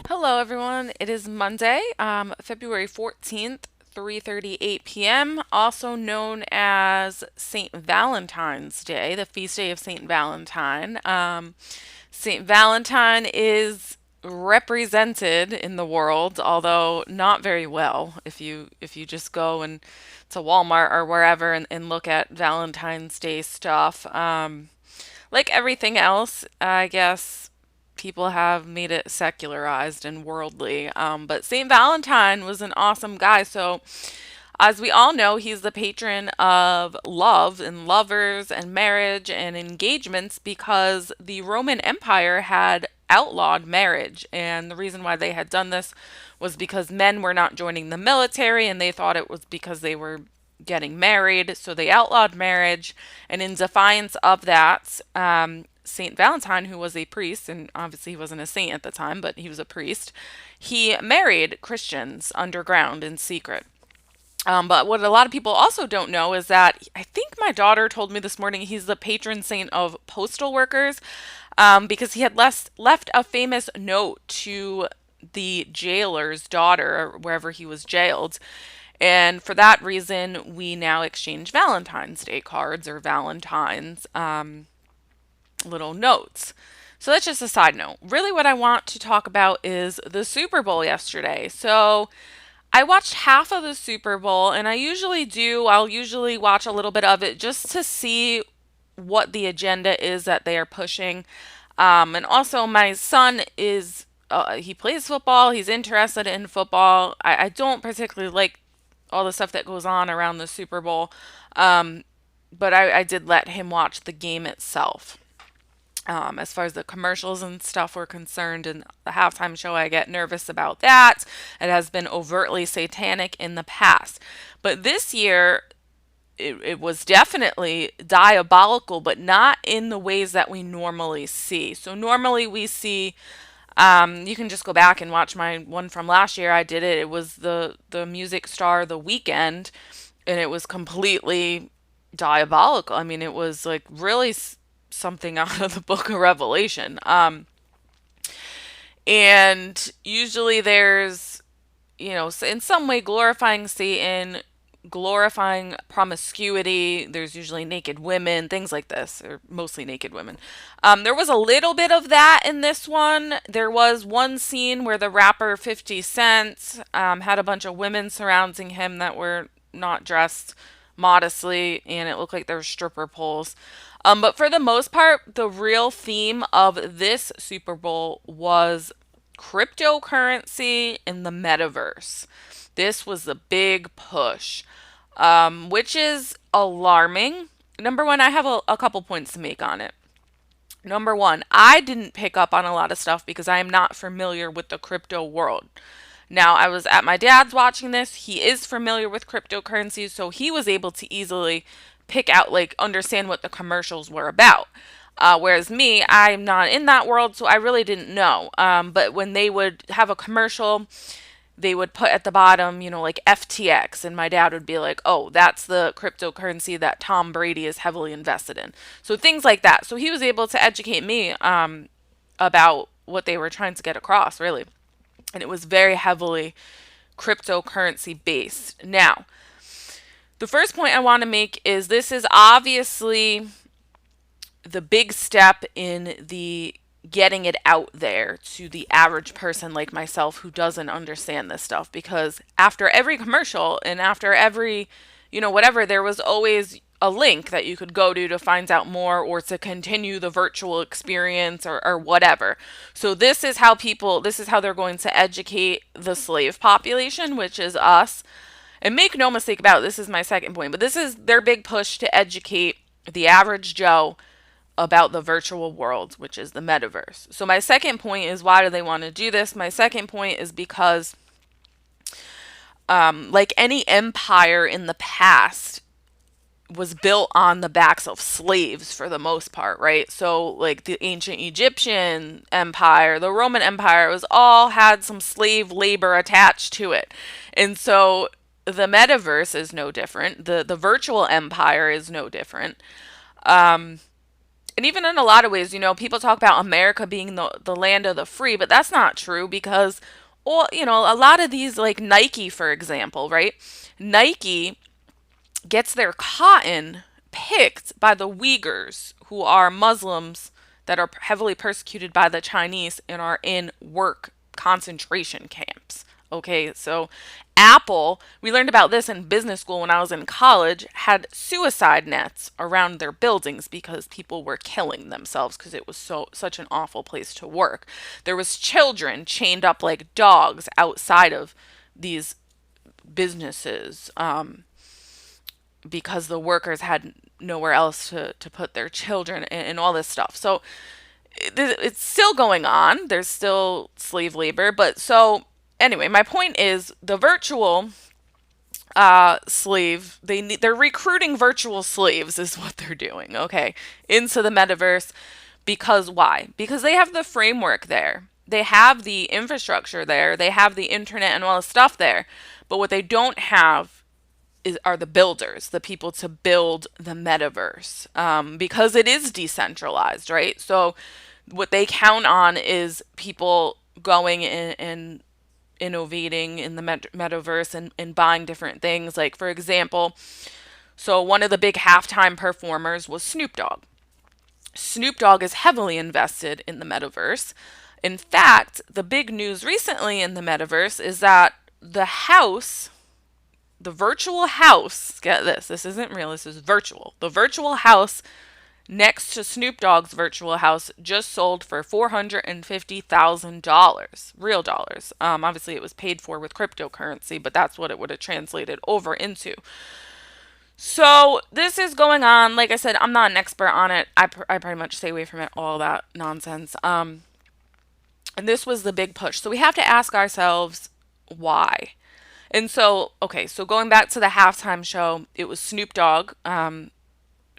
Hello, everyone. It is Monday, February 14th, 3:38 p.m., also known as St. Valentine's Day, the feast day of St. Valentine. St. Valentine is represented in the world, although not very well. If you just go and to Walmart or wherever and look at Valentine's Day stuff, like everything else, I guess people have made it secularized and worldly. But St. Valentine was an awesome guy. So, as we all know, he's the patron of love and lovers and marriage and engagements because the Roman Empire had outlawed marriage. And the reason why they had done this was because men were not joining the military and they thought it was because they were getting married. So they outlawed marriage. And in defiance of that, Saint Valentine, who was a priest, and obviously he wasn't a saint at the time, but he was a priest, he married Christians underground in secret. But what a lot of people also don't know is that I think my daughter told me this morning he's the patron saint of postal workers, because he had left a famous note to the jailer's daughter, or wherever he was jailed. And for that reason, we now exchange Valentine's Day cards or Valentine's little notes. So that's just a side note. Really, what I want to talk about is the Super Bowl yesterday. So I watched half of the Super Bowl, and I'll usually watch a little bit of it just to see what the agenda is that they are pushing. And also, my son he plays football, he's interested in football. I don't particularly like all the stuff that goes on around the Super Bowl, um, but I did let him watch the game itself. As far as the commercials and stuff were concerned, and the halftime show, I get nervous about that. It has been overtly satanic in the past. But this year, it was definitely diabolical, but not in the ways that we normally see. So, normally we see, you can just go back and watch my one from last year. I did it. It was the music star The Weekend, and it was completely diabolical. I mean, it was like really something out of the book of Revelation. And usually there's, in some way glorifying Satan, glorifying promiscuity. There's usually naked women, things like this, or mostly naked women. There was a little bit of that in this one. There was one scene where the rapper 50 Cent had a bunch of women surrounding him that were not dressed modestly, and it looked like there were stripper poles. But for the most part, the real theme of this Super Bowl was cryptocurrency and the metaverse. This was the big push, which is alarming. Number one, I have a couple points to make on it. Number one, I didn't pick up on a lot of stuff because I am not familiar with the crypto world. Now, I was at my dad's watching this. He is familiar with cryptocurrencies, so he was able to easily pick out, like, understand what the commercials were about. Whereas me, I'm not in that world, so I really didn't know. But when they would have a commercial, they would put at the bottom, like FTX, and my dad would be like, oh, that's the cryptocurrency that Tom Brady is heavily invested in. So things like that. So he was able to educate me about what they were trying to get across, really. And it was very heavily cryptocurrency based. Now, the first point I want to make is this is obviously the big step in the getting it out there to the average person like myself who doesn't understand this stuff, because after every commercial and after every, whatever, there was always a link that you could go to find out more or to continue the virtual experience or whatever. So this is how they're going to educate the slave population, which is us. And make no mistake about it, this is my second point, but this is their big push to educate the average Joe about the virtual world, which is the metaverse. So my second point is, why do they want to do this? My second point is because, like any empire in the past, was built on the backs of slaves for the most part, right? So like the ancient Egyptian empire, the Roman empire, was all had some slave labor attached to it. And so the metaverse is no different. The virtual empire is no different. And even in a lot of ways, people talk about America being the land of the free, but that's not true because, all, a lot of these, like Nike, for example, right? Nike gets their cotton picked by the Uyghurs, who are Muslims that are heavily persecuted by the Chinese and are in work concentration camps. Okay, so Apple, we learned about this in business school when I was in college, had suicide nets around their buildings because people were killing themselves because it was such an awful place to work. There was children chained up like dogs outside of these businesses, because the workers had nowhere else to put their children, and all this stuff. So it's still going on. There's still slave labor. But so anyway, my point is the virtual slave, they're recruiting virtual slaves is what they're doing, okay, into the metaverse. Because why? Because they have the framework there. They have the infrastructure there. They have the internet and all the stuff there. But what they don't have are the builders, the people to build the metaverse, because it is decentralized, right? So what they count on is people going in and innovating in the metaverse, and buying different things. Like, for example, so one of the big halftime performers was Snoop Dogg. Snoop Dogg is heavily invested in the metaverse. In fact, the big news recently in the metaverse is that the virtual house, get this isn't real, this is virtual. The virtual house next to Snoop Dogg's virtual house just sold for $450,000, real dollars. Obviously, it was paid for with cryptocurrency, but that's what it would have translated over into. So this is going on. Like I said, I'm not an expert on it. I pretty much stay away from it, all that nonsense. And this was the big push. So we have to ask ourselves why. And so, okay, so going back to the halftime show, it was Snoop Dogg,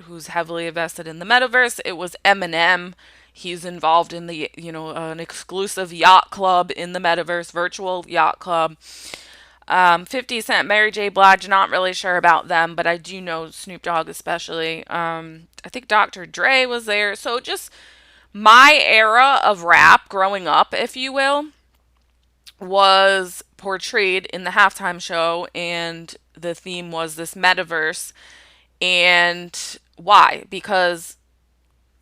who's heavily invested in the metaverse. It was Eminem. He's involved in the, an exclusive yacht club in the metaverse, virtual yacht club. 50 Cent, Mary J. Blige, not really sure about them, but I do know Snoop Dogg especially. I think Dr. Dre was there. So just my era of rap growing up, if you will, was portrayed in the halftime show, and the theme was this metaverse. And why? Because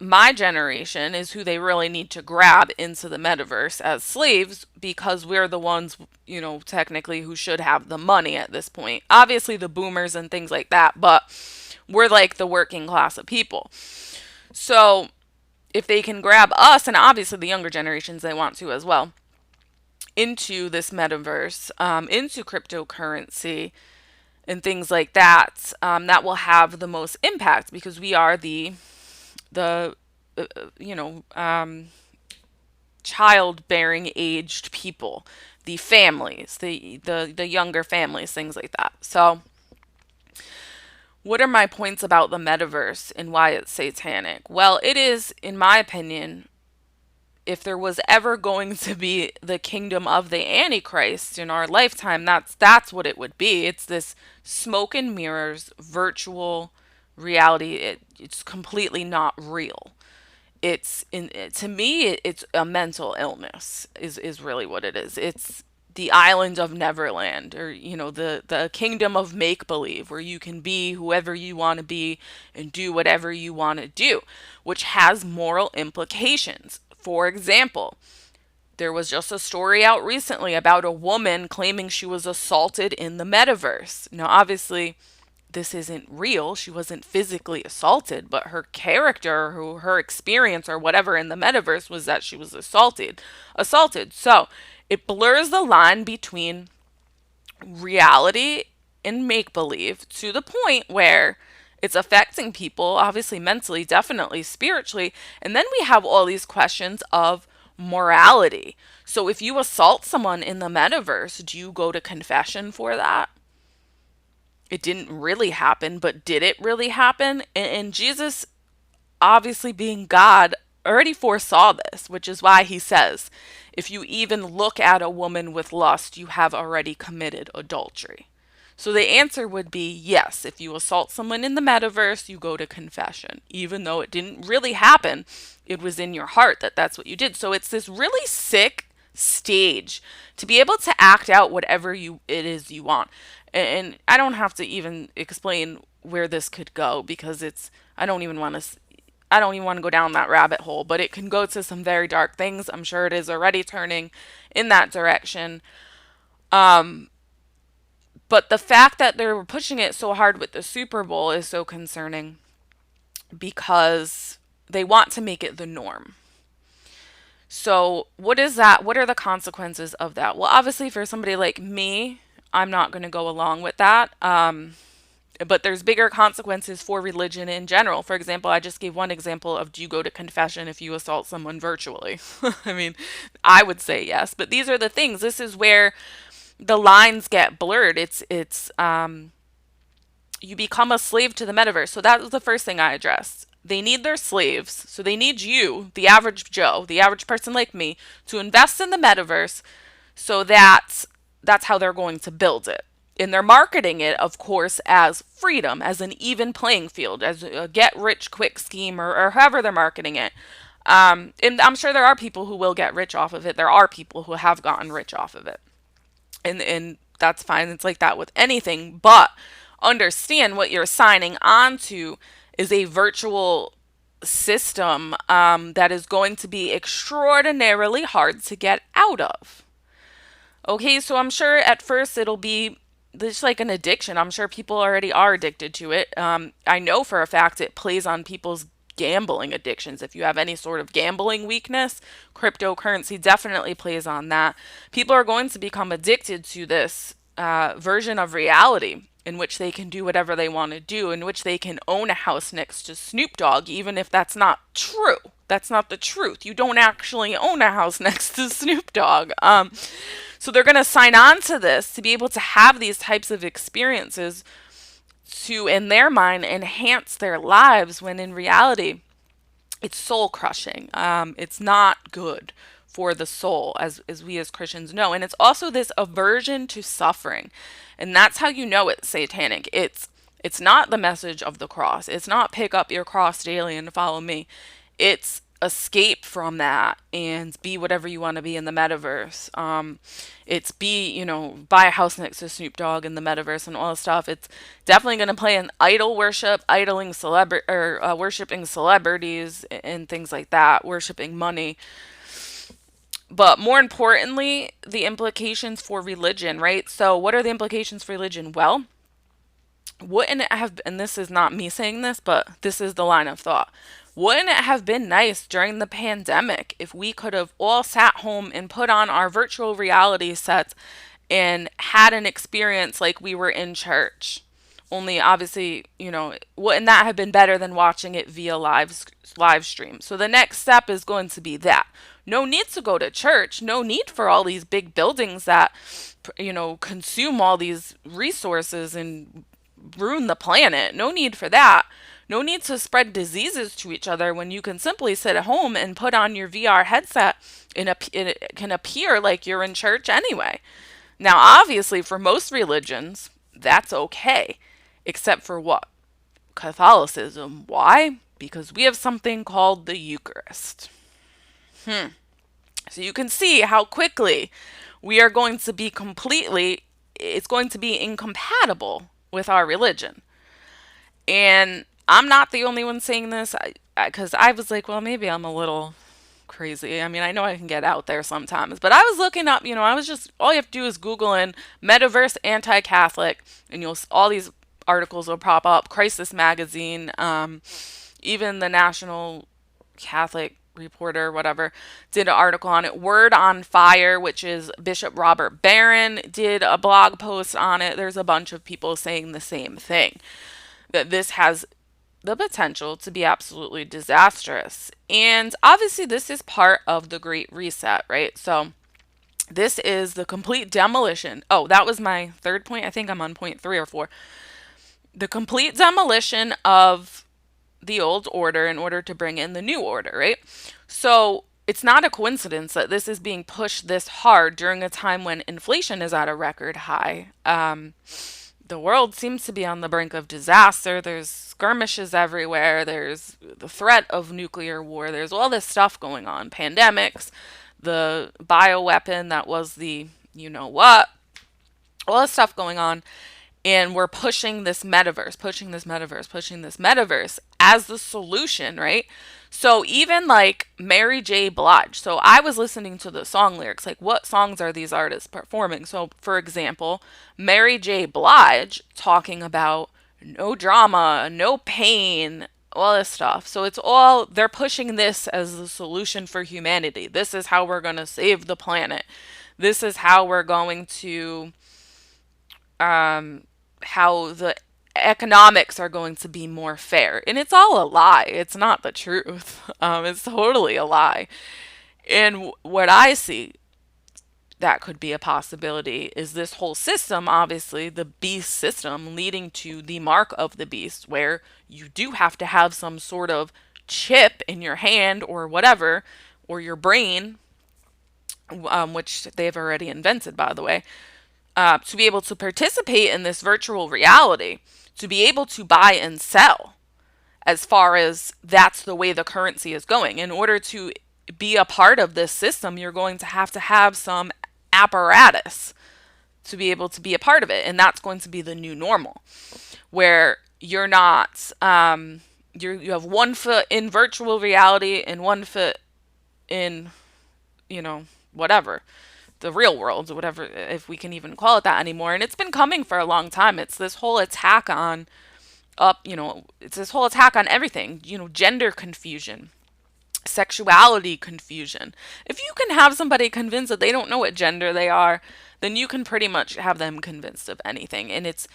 my generation is who they really need to grab into the metaverse as slaves, because we're the ones, technically who should have the money at this point. Obviously the boomers and things like that, but we're like the working class of people. So if they can grab us, and obviously the younger generations, they want to as well, into this metaverse, into cryptocurrency and things like that, that will have the most impact, because we are the childbearing aged people, the families, the younger families, things like that. So what are my points about the metaverse and why it's satanic? Well, it is, in my opinion, if there was ever going to be the kingdom of the Antichrist in our lifetime, that's what it would be. It's this smoke and mirrors virtual reality. It's completely not real. To me, it's a mental illness is really what it is. It's the island of Neverland, or the kingdom of make believe, where you can be whoever you want to be and do whatever you want to do, which has moral implications. For example, there was just a story out recently about a woman claiming she was assaulted in the metaverse. Now, obviously, this isn't real. She wasn't physically assaulted, but her character, her experience or whatever in the metaverse was that she was assaulted. So it blurs the line between reality and make-believe to the point where it's affecting people, obviously mentally, definitely spiritually. And then we have all these questions of morality. So if you assault someone in the metaverse, do you go to confession for that? It didn't really happen, but did it really happen? And Jesus, obviously being God, already foresaw this, which is why he says, if you even look at a woman with lust, you have already committed adultery. So the answer would be yes. If you assault someone in the metaverse, you go to confession. Even though it didn't really happen, it was in your heart that that's what you did. So it's this really sick stage to be able to act out whatever it is you want. And I don't have to even explain where this could go because I don't even want to I don't even want to go down that rabbit hole, but it can go to some very dark things. I'm sure it is already turning in that direction. Um, but the fact that they were pushing it so hard with the Super Bowl is so concerning because they want to make it the norm. So, what is that? What are the consequences of that? Well, obviously, for somebody like me, I'm not going to go along with that. But there's bigger consequences for religion in general. For example, I just gave one example of do you go to confession if you assault someone virtually? I mean, I would say yes, but these are the things. This is where the lines get blurred. It's you become a slave to the metaverse. So that was the first thing I addressed. They need their slaves. So they need you, the average Joe, the average person like me, to invest in the metaverse so that's how they're going to build it. And they're marketing it, of course, as freedom, as an even playing field, as a get rich quick scheme, or however they're marketing it. And I'm sure there are people who will get rich off of it. There are people who have gotten rich off of it. And that's fine. It's like that with anything. But understand what you're signing on to is a virtual system that is going to be extraordinarily hard to get out of. Okay, so I'm sure at first it'll be just like an addiction. I'm sure people already are addicted to it. I know for a fact it plays on people's gambling addictions. If you have any sort of gambling weakness, cryptocurrency definitely plays on that. People are going to become addicted to this version of reality in which they can do whatever they want to do, in which they can own a house next to Snoop Dogg, even if that's not true. That's not the truth. You don't actually own a house next to Snoop Dogg. So they're going to sign on to this to be able to have these types of experiences to, in their mind, enhance their lives when in reality, it's soul crushing. It's not good for the soul, as we as Christians know. And it's also this aversion to suffering. And that's how you know it's satanic. It's not the message of the cross. It's not pick up your cross daily and follow me. It's escape from that and be whatever you want to be in the metaverse. It's buy a house next to Snoop Dogg in the metaverse and all this stuff. It's definitely going to play in idol worship, worshiping celebrities and things like that, worshiping money. But more importantly, the implications for religion, right? So what are the implications for religion? Well, wouldn't it have, and this is not me saying this, but this is the line of thought. Wouldn't it have been nice during the pandemic if we could have all sat home and put on our virtual reality sets and had an experience like we were in church? Only obviously, wouldn't that have been better than watching it via live stream? So the next step is going to be that. No need to go to church. No need for all these big buildings that, consume all these resources and ruin the planet. No need for that. No need to spread diseases to each other when you can simply sit at home and put on your VR headset and it can appear like you're in church anyway. Now, obviously, for most religions, that's okay. Except for what? Catholicism. Why? Because we have something called the Eucharist. So you can see how quickly we are going to be it's going to be incompatible with our religion. And I'm not the only one saying this because I was like, well, maybe I'm a little crazy. I mean, I know I can get out there sometimes, but I was looking up, I was just, all you have to do is Google in Metaverse anti-Catholic and all these articles will pop up. Crisis Magazine, even the National Catholic Reporter, whatever, did an article on it. Word on Fire, which is Bishop Robert Barron, did a blog post on it. There's a bunch of people saying the same thing, that this has the potential to be absolutely disastrous. And obviously, this is part of the Great Reset, right? So this is the complete demolition. Oh, that was my third point. I think I'm on point 3 or 4. The complete demolition of the old order in order to bring in the new order, right? So it's not a coincidence that this is being pushed this hard during a time when inflation is at a record high. the world seems to be on the brink of disaster. There's skirmishes everywhere. There's the threat of nuclear war. There's all this stuff going on. Pandemics, the bioweapon that was the you know what, all this stuff going on. And we're pushing this metaverse, pushing this metaverse, pushing this metaverse as the solution, right? So even like Mary J. Blige. So I was listening to the song lyrics, like what songs are these artists performing? So for example, Mary J. Blige talking about no drama, no pain, all this stuff. So it's all, they're pushing this as the solution for humanity. This is how we're going to save the planet. This is how we're going to how the economics are going to be more fair. And it's all a lie. It's not the truth. It's totally a lie. And what I see that could be a possibility is this whole system, obviously, the beast system, leading to the mark of the beast, where you do have to have some sort of chip in your hand or whatever, or your brain, which they've already invented, by the way, to be able to participate in this virtual reality, to be able to buy and sell, as far as that's the way the currency is going. In order to be a part of this system, you're going to have some apparatus to be able to be a part of it. And that's going to be the new normal, where you're not, you have one foot in virtual reality and one foot in, whatever, the real world, whatever, if we can even call it that anymore. And it's been coming for a long time. It's this whole attack on it's this whole attack on everything, gender confusion, sexuality confusion. If you can have somebody convinced that they don't know what gender they are, then you can pretty much have them convinced of anything. And it's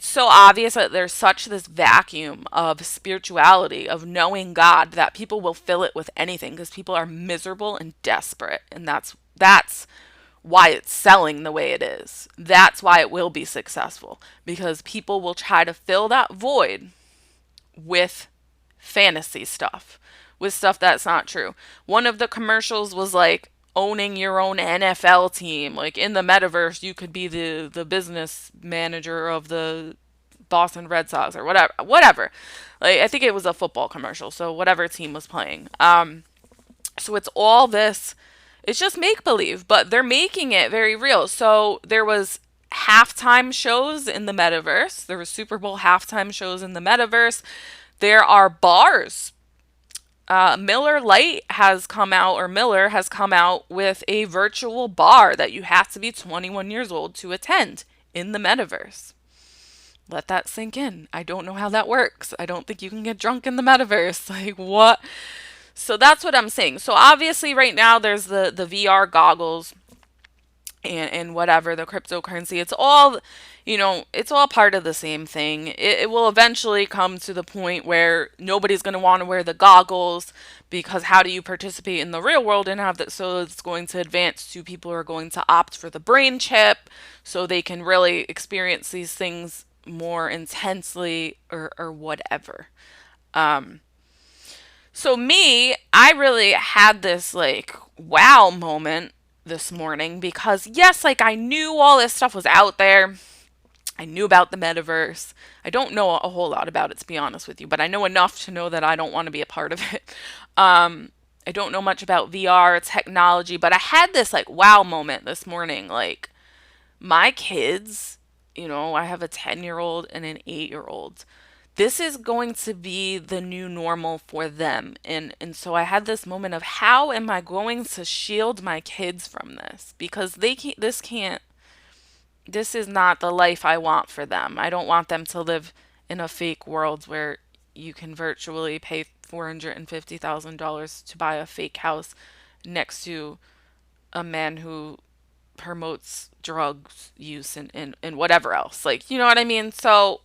so obvious that there's such this vacuum of spirituality, of knowing God, that people will fill it with anything because people are miserable and desperate. And that's why it's selling the way it is. That's why it will be successful, because people will try to fill that void with fantasy stuff, with stuff that's not true. One of the commercials was like owning your own NFL team. Like in the metaverse, you could be the business manager of the Boston Red Sox or whatever. Like I think it was a football commercial, so whatever team was playing. So it's all this, it's just make believe, but they're making it very real. So there was halftime shows in the metaverse. There was Super Bowl halftime shows in the metaverse. There are bars. Miller Lite has come out, or Miller has come out with a virtual bar that you have to be 21 years old to attend in the metaverse. Let that sink in. I don't know how that works. I don't think you can get drunk in the metaverse. Like, what? So that's what I'm saying. So obviously right now there's the VR goggles and whatever, the cryptocurrency. It's all, it's all part of the same thing. It will eventually come to the point where nobody's going to want to wear the goggles, because how do you participate in the real world and have that? So it's going to advance to people who are going to opt for the brain chip so they can really experience these things more intensely, or whatever. So me, I really had this like wow moment this morning, because yes, like I knew all this stuff was out there. I knew about the metaverse. I don't know a whole lot about it, to be honest with you, but I know enough to know that I don't want to be a part of it. I don't know much about VR technology, but I had this like wow moment this morning. Like my kids, I have a 10-year-old and an 8-year-old. This is going to be the new normal for them. And so I had this moment of, how am I going to shield my kids from this? Because this is not the life I want for them. I don't want them to live in a fake world where you can virtually pay $450,000 to buy a fake house next to a man who promotes drugs use and whatever else. Like, you know what I mean? So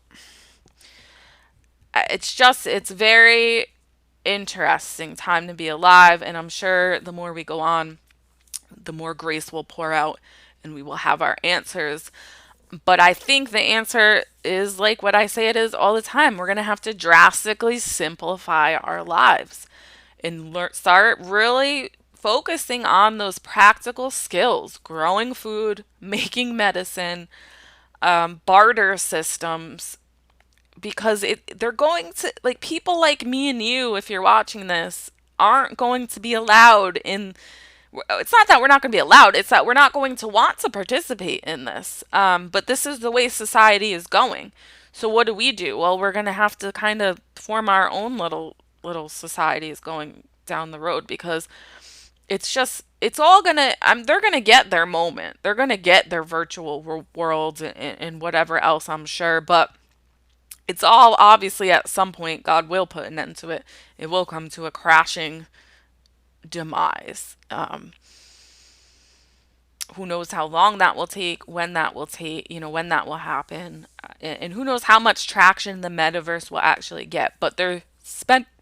it's very interesting time to be alive, and I'm sure the more we go on, the more grace will pour out and we will have our answers. But I think the answer is like what I say it is all the time. We're going to have to drastically simplify our lives and start really focusing on those practical skills: growing food, making medicine, barter systems, because they're going to, like, people like me and you, if you're watching this, aren't going to be allowed in. It's not that we're not going to be allowed, it's that we're not going to want to participate in this. But this is the way society is going. So what do? Well, we're going to have to kind of form our own little societies going down the road, because it's all gonna they're gonna get their moment, they're gonna get their virtual worlds and whatever else, I'm sure. But it's all, obviously, at some point God will put an end to it. It will come to a crashing demise. Who knows how long that will take, when that will take, when that will happen, and who knows how much traction the metaverse will actually get. But they're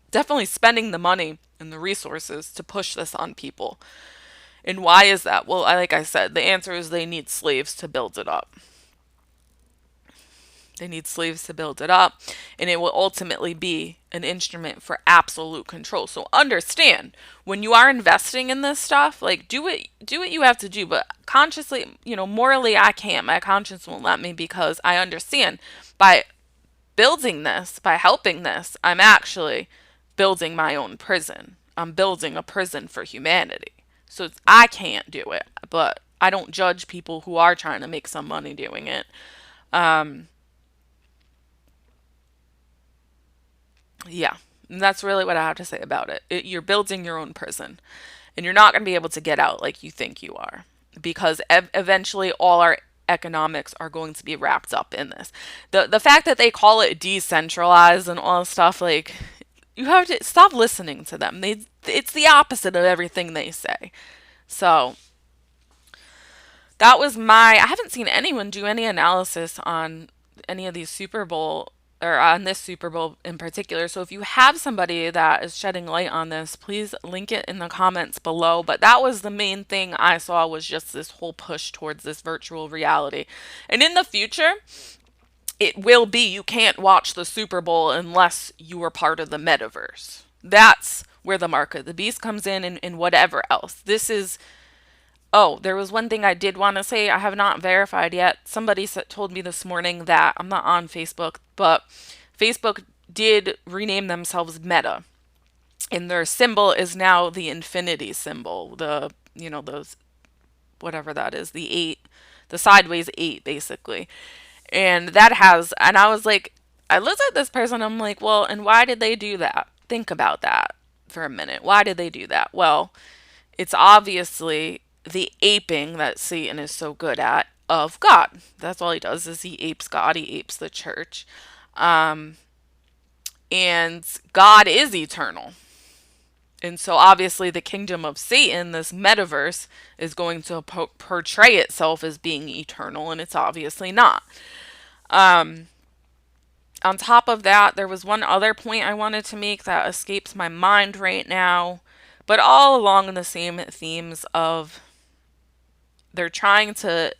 definitely spending the money and the resources to push this on people. And why is that? Well, like I said, the answer is they need slaves to build it up. They need slaves to build it up, and it will ultimately be an instrument for absolute control. So understand, when you are investing in this stuff, like, do what you have to do, but consciously, morally, I can't. My conscience won't let me, because I understand, by building this, by helping this, I'm actually building my own prison. I'm building a prison for humanity. So I can't do it, but I don't judge people who are trying to make some money doing it. Um, Yeah, and that's really what I have to say about it. You're building your own prison, and you're not going to be able to get out like you think you are, because eventually all our economics are going to be wrapped up in this. The fact that they call it decentralized and all this stuff, like, you have to stop listening to them. It's the opposite of everything they say. So that was I haven't seen anyone do any analysis on any of these Super Bowl, or on this Super Bowl in particular. So if you have somebody that is shedding light on this, please link it in the comments below. But that was the main thing I saw, was just this whole push towards this virtual reality. And in the future, it will be, you can't watch the Super Bowl unless you are part of the metaverse. That's where the mark of the beast comes in, and whatever else. This is Oh, there was one thing I did want to say. I have not verified yet. Somebody told me this morning that, I'm not on Facebook, but Facebook did rename themselves Meta, and their symbol is now the infinity symbol. Those, whatever that is, the eight, the sideways eight, basically. And I was like, I looked at this person, I'm like, well, and why did they do that? Think about that for a minute. Why did they do that? Well, it's obviously the aping that Satan is so good at of God. That's all he does, is he apes God, he apes the church. Um, and God is eternal. And so obviously the kingdom of Satan, this metaverse, is going to portray itself as being eternal, and it's obviously not. Um, on top of that, there was one other point I wanted to make that escapes my mind right now, but all along the same themes of, they're trying to,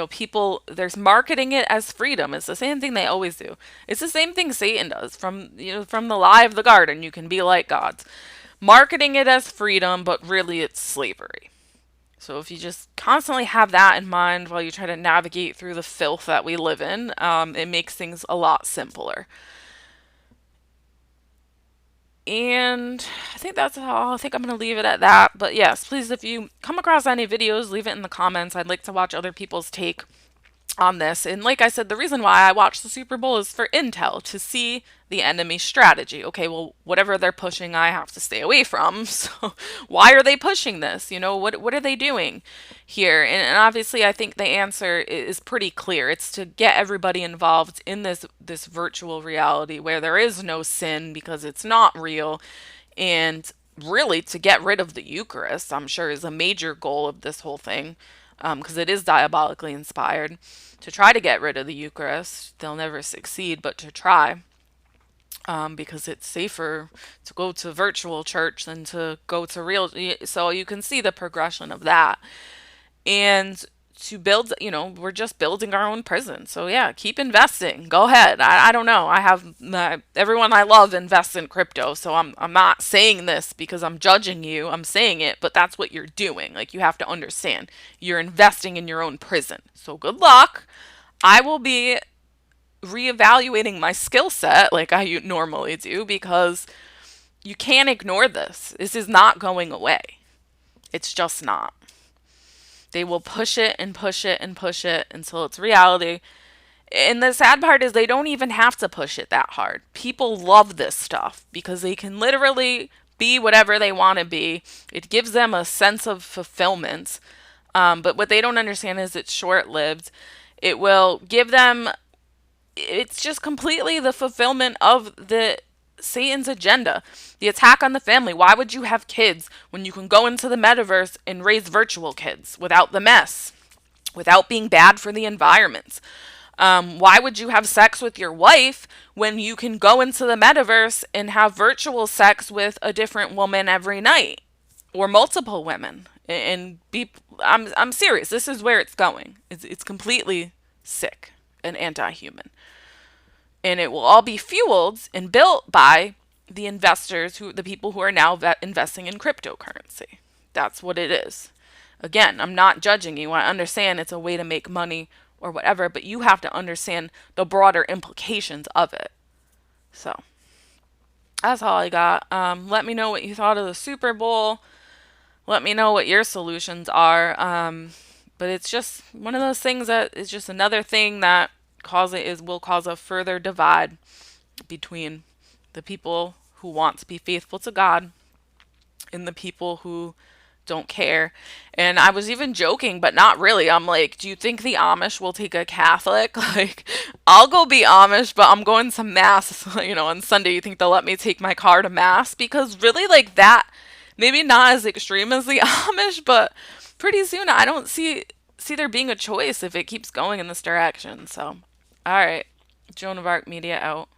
people, there's marketing it as freedom. It's the same thing they always do. It's the same thing Satan does from the lie of the garden. You can be like gods. Marketing it as freedom, but really it's slavery. So if you just constantly have that in mind while you try to navigate through the filth that we live in, it makes things a lot simpler. And I think that's all. I think I'm going to leave it at that. But yes, please, if you come across any videos, leave it in the comments. I'd like to watch other people's take on this. And like I said, the reason why I watch the Super Bowl is for intel, to see the enemy strategy. Okay, well, whatever they're pushing, I have to stay away from. So why are they pushing this? What are they doing here? And obviously, I think the answer is pretty clear. It's to get everybody involved in this virtual reality where there is no sin, because it's not real, and really to get rid of the Eucharist, I'm sure, is a major goal of this whole thing, because it is diabolically inspired, to try to get rid of the Eucharist. They'll never succeed, but to try, because it's safer to go to virtual church than to go to real. So you can see the progression of that. And to build, we're just building our own prison. So yeah, keep investing. Go ahead. I don't know. I have everyone I love invests in crypto. So I'm not saying this because I'm judging you. I'm saying it, but that's what you're doing. Like, you have to understand, you're investing in your own prison. So good luck. I will be reevaluating my skill set like I normally do, because you can't ignore this. This is not going away. It's just not. They will push it and push it and push it until it's reality. And the sad part is they don't even have to push it that hard. People love this stuff because they can literally be whatever they want to be. It gives them a sense of fulfillment. But what they don't understand is it's short lived. It will give them, it's just completely the fulfillment of the Satan's agenda. The attack on the family. Why would you have kids when you can go into the metaverse and raise virtual kids without the mess, without being bad for the environment? Why would you have sex with your wife when you can go into the metaverse and have virtual sex with a different woman every night, or multiple women? And be, I'm serious. This is where it's going. It's completely sick and anti-human, and it will all be fueled and built by the investors, the people who are now investing in cryptocurrency. That's what it is. Again, I'm not judging you. I understand it's a way to make money or whatever, but you have to understand the broader implications of it. So that's all I got. Let me know what you thought of the Super Bowl. Let me know what your solutions are. But it's just one of those things that is just another thing that will cause a further divide between the people who want to be faithful to God and the people who don't care. And I was even joking, but not really. I'm like, do you think the Amish will take a Catholic? Like, I'll go be Amish, but I'm going to mass, on Sunday. You think they'll let me take my car to mass? Because really, like that, maybe not as extreme as the Amish, but pretty soon I don't see there being a choice if it keeps going in this direction. So, all right, Joan of Arc Media out.